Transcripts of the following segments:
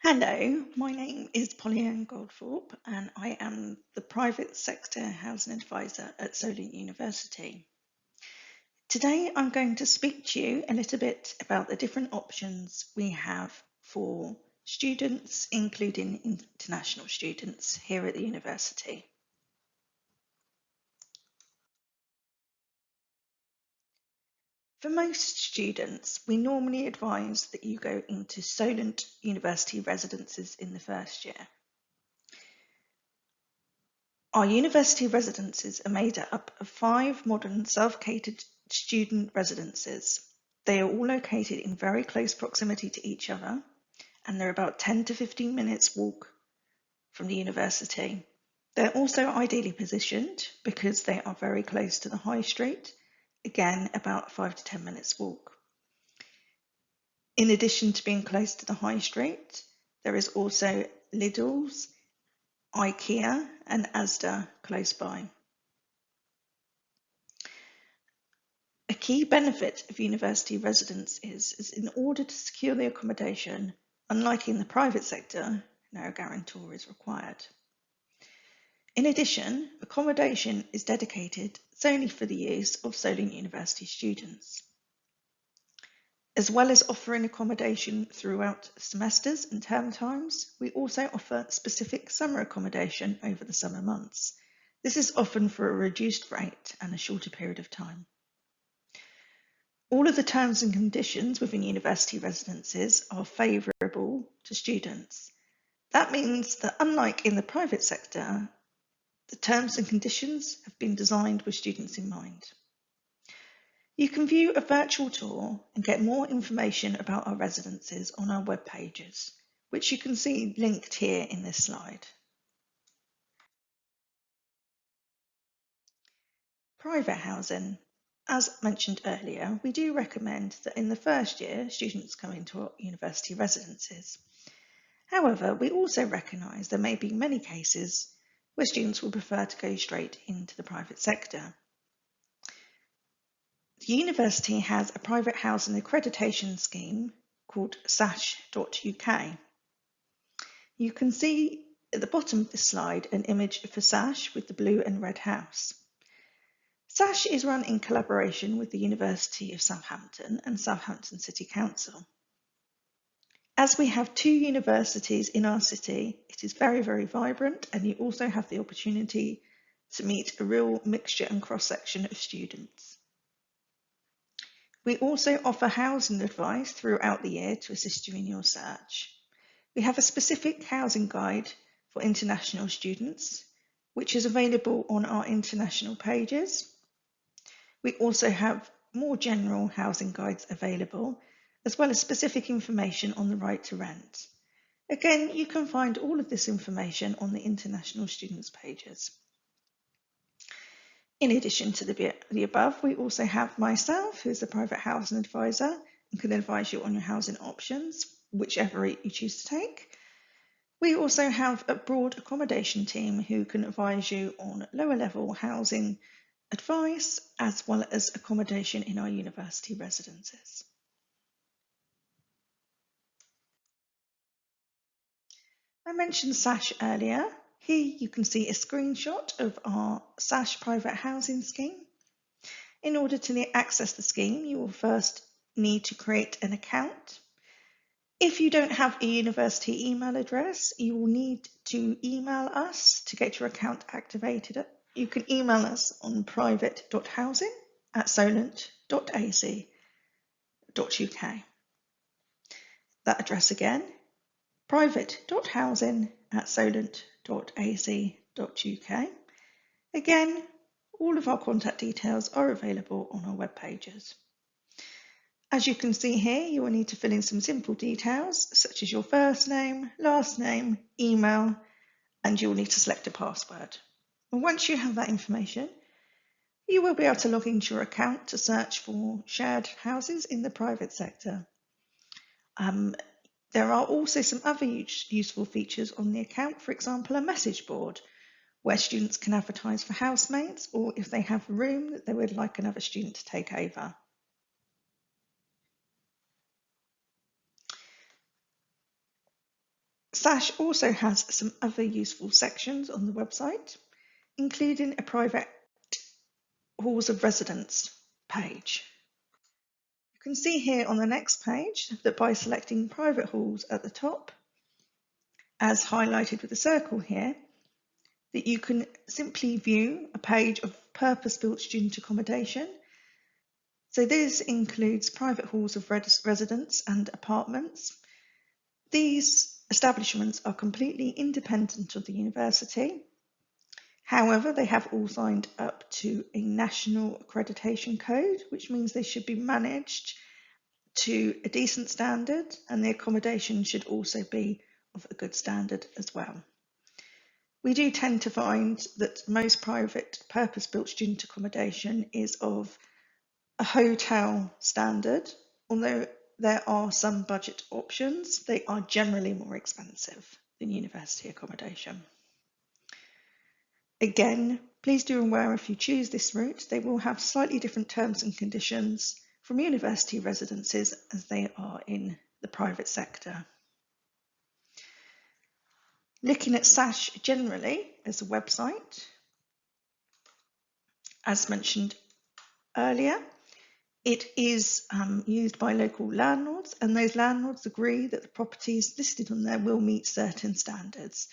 Hello, my name is Polly-Ann Goldthorpe and I am the Private Sector Housing Advisor at Solent University. Today I'm going to speak to you a little bit about the different options we have for students, including international students here at the university. For most students, we normally advise that you go into Solent University residences in the first year. Our university residences are made up of 5 modern self-catered student residences. They are all located in very close proximity to each other, and they're about 10 to 15 minutes walk from the university. They're also ideally positioned because they are very close to the high street, again about 5 to 10 minutes walk. In addition to being close to the high street, there is also Lidl's, IKEA and Asda close by. A key benefit of university residence is in order to secure the accommodation, unlike in the private sector, no guarantor is required. In addition, accommodation is dedicated solely for the use of Solent University students. As well as offering accommodation throughout semesters and term times, we also offer specific summer accommodation over the summer months. This is often for a reduced rate and a shorter period of time. All of the terms and conditions within university residences are favourable to students. That means that unlike in the private sector, the terms and conditions have been designed with students in mind. You can view a virtual tour and get more information about our residences on our web pages, which you can see linked here in this slide. Private housing. As mentioned earlier, we do recommend that in the first year, students come into our university residences. However, we also recognise there may be many cases where students will prefer to go straight into the private sector. The university has a private housing accreditation scheme called SASH.UK. You can see at the bottom of this slide an image of a sash with the blue and red house. SASH is run in collaboration with the University of Southampton and Southampton City Council. As we have 2 universities in our city, it is very, very vibrant, and you also have the opportunity to meet a real mixture and cross-section of students. We also offer housing advice throughout the year to assist you in your search. We have a specific housing guide for international students, which is available on our international pages. We also have more general housing guides available, as well as specific information on the right to rent. Again, you can find all of this information on the international students pages. In addition to the above, we also have myself, who's a private housing advisor, and can advise you on your housing options, whichever route you choose to take. We also have a broad accommodation team who can advise you on lower level housing advice, as well as accommodation in our university residences. I mentioned SASH earlier. Here you can see a screenshot of our SASH private housing scheme. In order to access the scheme, you will first need to create an account. If you don't have a university email address, you will need to email us to get your account activated. You can email us on private.housing@solent.ac.uk. That address again, private.housing@solent.ac.uk. Again, all of our contact details are available on our web pages. As you can see here, you will need to fill in some simple details such as your first name, last name, email, and you will need to select a password. And once you have that information, you will be able to log into your account to search for shared houses in the private sector. There are also some other useful features on the account, for example, a message board where students can advertise for housemates, or if they have a room that they would like another student to take over. SASH also has some other useful sections on the website, including a private halls of residence page. You can see here on the next page that by selecting private halls at the top, as highlighted with the circle here, that you can simply view a page of purpose-built student accommodation. So this includes private halls of residence and apartments. These establishments are completely independent of the university. However, they have all signed up to a national accreditation code, which means they should be managed to a decent standard, and the accommodation should also be of a good standard as well. We do tend to find that most private purpose-built student accommodation is of a hotel standard. Although there are some budget options, they are generally more expensive than university accommodation. Again, please do aware if you choose this route, they will have slightly different terms and conditions from university residences as they are in the private sector. Looking at SASH generally as a website, as mentioned earlier, it is used by local landlords, and those landlords agree that the properties listed on there will meet certain standards.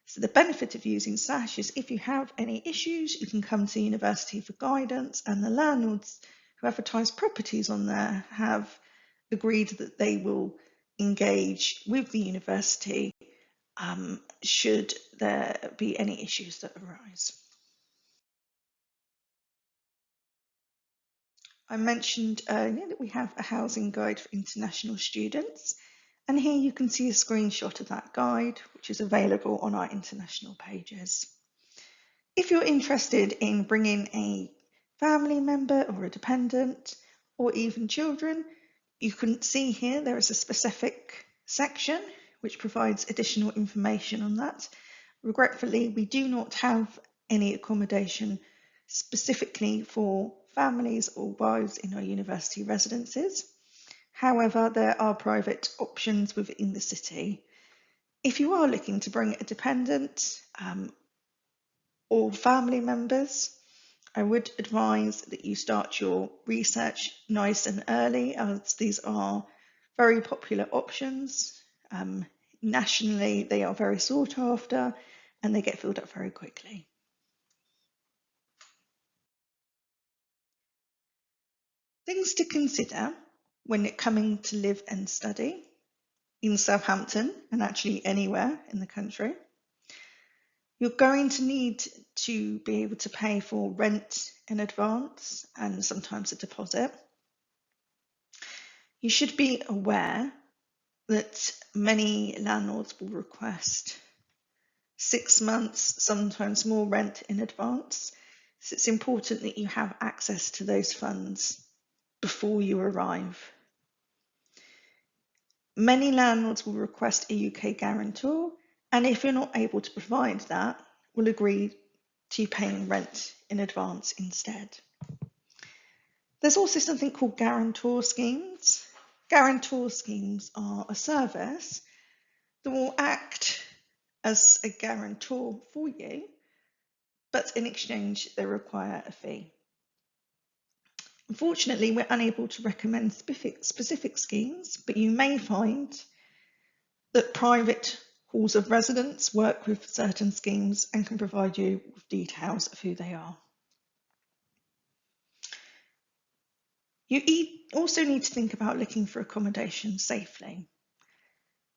So the benefit of using SASH is if you have any issues, you can come to university for guidance, and the landlords who advertise properties on there have agreed that they will engage with the university should there be any issues that arise. I mentioned earlier that we have a housing guide for international students, and here you can see a screenshot of that guide, which is available on our international pages. If you're interested in bringing a family member or a dependent, or even children, you can see here there is a specific section which provides additional information on that. Regretfully, we do not have any accommodation specifically for families or wives in our university residences. However, there are private options within the city. If you are looking to bring a dependent or family members, I would advise that you start your research nice and early, as these are very popular options. Nationally, they are very sought after and they get filled up very quickly. Things to consider when coming to live and study in Southampton, and actually anywhere in the country. You're going to need to be able to pay for rent in advance and sometimes a deposit. You should be aware that many landlords will request 6 months, sometimes more rent in advance. So it's important that you have access to those funds before you arrive. Many landlords will request a UK guarantor, and if you're not able to provide that, will agree to paying rent in advance instead. There's also something called guarantor schemes. Guarantor schemes are a service that will act as a guarantor for you, but in exchange they require a fee. Unfortunately, we're unable to recommend specific schemes, but you may find that private halls of residence work with certain schemes and can provide you with details of who they are. You also need to think about looking for accommodation safely.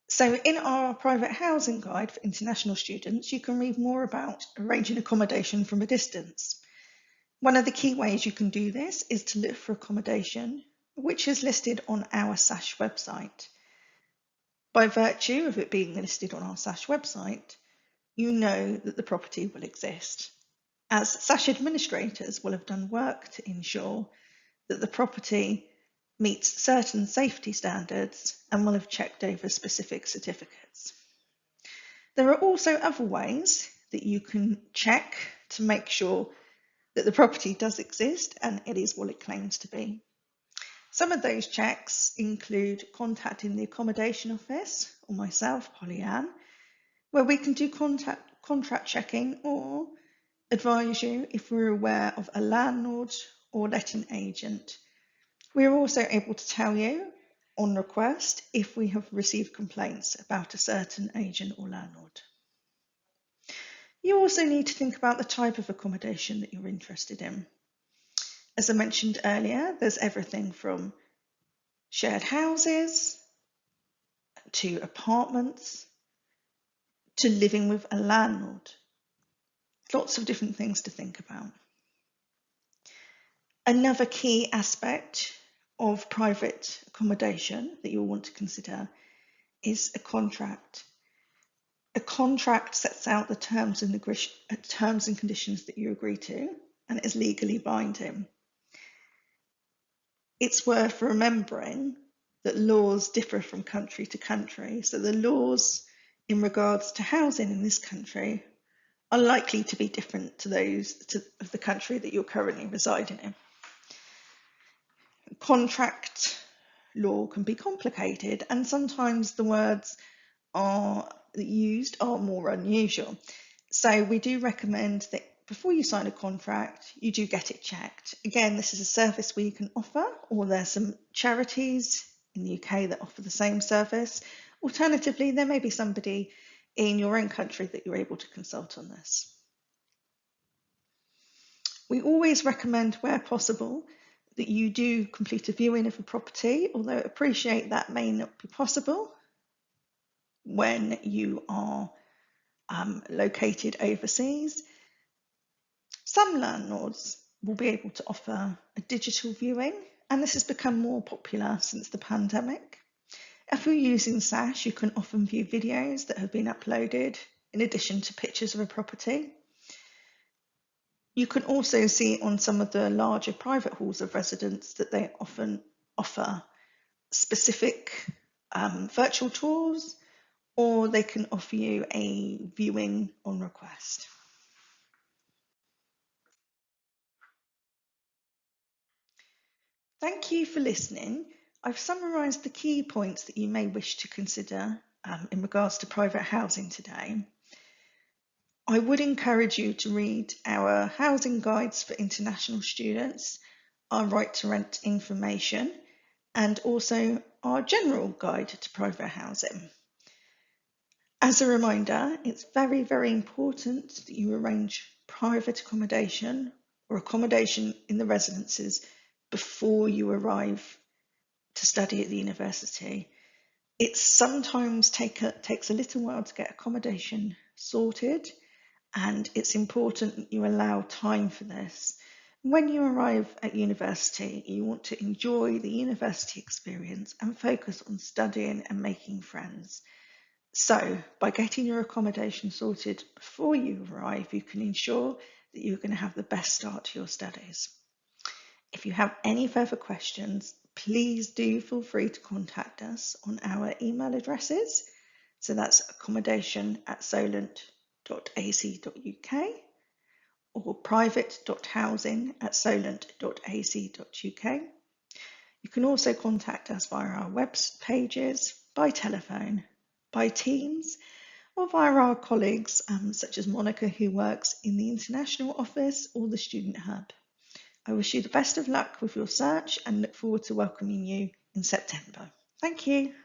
So in our private housing guide for international students, you can read more about arranging accommodation from a distance. One of the key ways you can do this is to look for accommodation which is listed on our SASH website. By virtue of it being listed on our SASH website, you know that the property will exist, as SASH administrators will have done work to ensure that the property meets certain safety standards and will have checked over specific certificates. There are also other ways that you can check to make sure that the property does exist and it is what it claims to be. Some of those checks include contacting the accommodation office or myself, Polly Ann, where we can do contract checking or advise you if we're aware of a landlord or letting agent. We are also able to tell you on request if we have received complaints about a certain agent or landlord. You also need to think about the type of accommodation that you're interested in. As I mentioned earlier, there's everything from shared houses to apartments to living with a landlord. Lots of different things to think about. Another key aspect of private accommodation that you'll want to consider is a contract. A contract sets out the terms and conditions that you agree to and is legally binding. It's worth remembering that laws differ from country to country, so the laws in regards to housing in this country are likely to be different to those of the country that you're currently residing in. Contract law can be complicated, and sometimes the words used are more unusual. So we do recommend that before you sign a contract, you do get it checked. Again, this is a service we can offer, or there's some charities in the UK that offer the same service. Alternatively, there may be somebody in your own country that you're able to consult on this. We always recommend, where possible, that you do complete a viewing of a property, although appreciate that may not be possible when you are located overseas. Some landlords will be able to offer a digital viewing, and this has become more popular since the pandemic. If you're using SASH, you can often view videos that have been uploaded in addition to pictures of a property. You can also see on some of the larger private halls of residence that they often offer specific virtual tours, or they can offer you a viewing on request. Thank you for listening. I've summarised the key points that you may wish to consider in regards to private housing today. I would encourage you to read our housing guides for international students, our right to rent information, and also our general guide to private housing. As a reminder, it's very, very important that you arrange private accommodation or accommodation in the residences before you arrive to study at the university. It sometimes takes a little while to get accommodation sorted, and it's important that you allow time for this. When you arrive at university, you want to enjoy the university experience and focus on studying and making friends. So, by getting your accommodation sorted before you arrive, you can ensure that you're going to have the best start to your studies. If you have any further questions, please do feel free to contact us on our email addresses. So that's accommodation@solent.ac.uk or private.housing@solent.ac.uk. You can also contact us via our web pages, by telephone, by Teams, or via our colleagues such as Monica, who works in the International Office or the Student Hub. I wish you the best of luck with your search and look forward to welcoming you in September. Thank you.